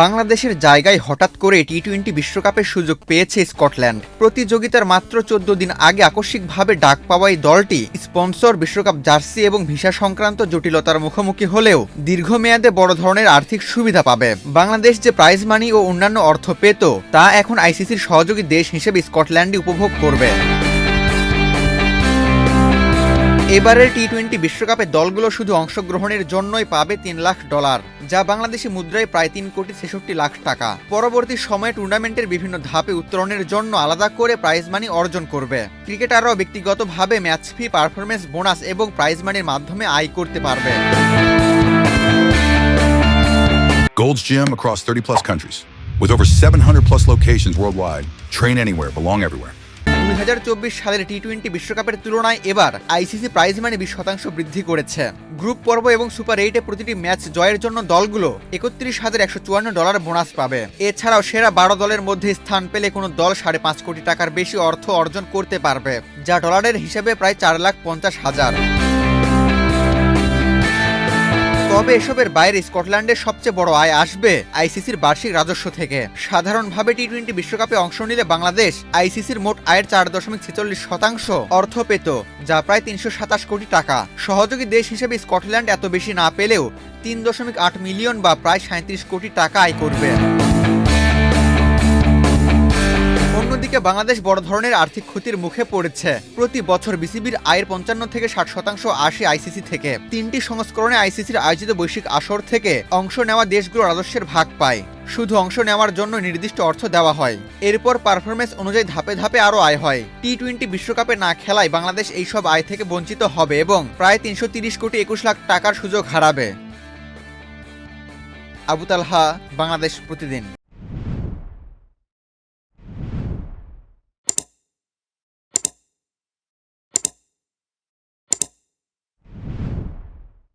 বাংলাদেশের জায়গায় হঠাৎ করে টি-20 বিশ্বকাপের সুযোগ পেয়েছে স্কটল্যান্ড। প্রতিযোগিতার মাত্র ১৪ দিন আগে আকস্মিকভাবে ডাক পাওয়া এই দলটি স্পন্সর, বিশ্বকাপ জার্সি এবং ভিসা সংক্রান্ত জটিলতার মুখোমুখি হলেও দীর্ঘমেয়াদে বড় ধরনের আর্থিক সুবিধা পাবে। বাংলাদেশ যে প্রাইজ মানি ও অন্যান্য অর্থ পেত, তা এখন আইসিসির সহযোগী দেশ হিসেবে স্কটল্যান্ডই উপভোগ করবে। এবারের টি-20 বিশ্বকাপে দলগুলো শুধু অংশগ্রহণের জন্যই পাবে $3 লাখ, যা বাংলাদেশি মুদ্রায় প্রায় ৩,৬৬,০০,০০০ টাকা। পরবর্তী সময়ে টুর্নামেন্টের বিভিন্ন ধাপে উত্তরণের জন্য আলাদা করে প্রাইজ মানি অর্জন করবে। ক্রিকেটাররাও ব্যক্তিগতভাবে ম্যাচ ফি, পারফরমেন্স বোনাস এবং প্রাইজ মানির মাধ্যমে আয় করতে পারবে। Gold's Gym across 30 plus countries with over 700 plus locations worldwide. Train anywhere, belong everywhere. ২০২৪ সালের টি-20 বিশ্বকাপের তুলনায় এবার আইসিসি প্রাইজ মানি 20% বৃদ্ধি করেছে। গ্রুপ পর্ব এবং সুপার 8-এ প্রতিটি ম্যাচ জয়ের জন্য দলগুলো $৩১,১৫৪ বোনাস পাবে। এছাড়াও সেরা 12 দলের মধ্যে স্থান পেলে কোনো দল $5.৫ কোটি টাকার বেশি অর্থ অর্জন করতে পারবে, যা ডলারের হিসেবে প্রায় $4,50,০০০। তবে এসবের বাইরে স্কটল্যান্ডের সবচেয়ে বড় আয় আসবে আইসিসির বার্ষিক রাজস্ব থেকে। সাধারণভাবে টি-20 বিশ্বকাপে অংশ নিলে বাংলাদেশ আইসিসির মোট আয়ের 4.46% অর্থ পেত, যা প্রায় $327 কোটি টাকা। সহযোগী দেশ হিসেবে স্কটল্যান্ড এত বেশি না পেলেও 3.8 মিলিয়ন বা প্রায় 37 কোটি টাকা আয় করবে। অন্যদিকে বাংলাদেশ বড় ধরনের আর্থিক ক্ষতির মুখে পড়েছে। প্রতি বছর বিসিবির আয়ের 55 থেকে 60% আসে আইসিসি থেকে। 3টি সংস্করণে আইসিসির আয়োজিত বৈশ্বিক আসর থেকে অংশ নেওয়া দেশগুলো রাজস্বের ভাগ পায়। শুধু অংশ নেওয়ার জন্য নির্দিষ্ট অর্থ দেওয়া হয়, এরপর পারফরমেন্স অনুযায়ী ধাপে ধাপে আরও আয় হয়। টি-20 বিশ্বকাপে না খেলায় বাংলাদেশ এইসব আয় থেকে বঞ্চিত হবে এবং প্রায় 330,21,00,000 টাকার সুযোগ হারাবে। আবু তালহা, বাংলাদেশ প্রতিদিন।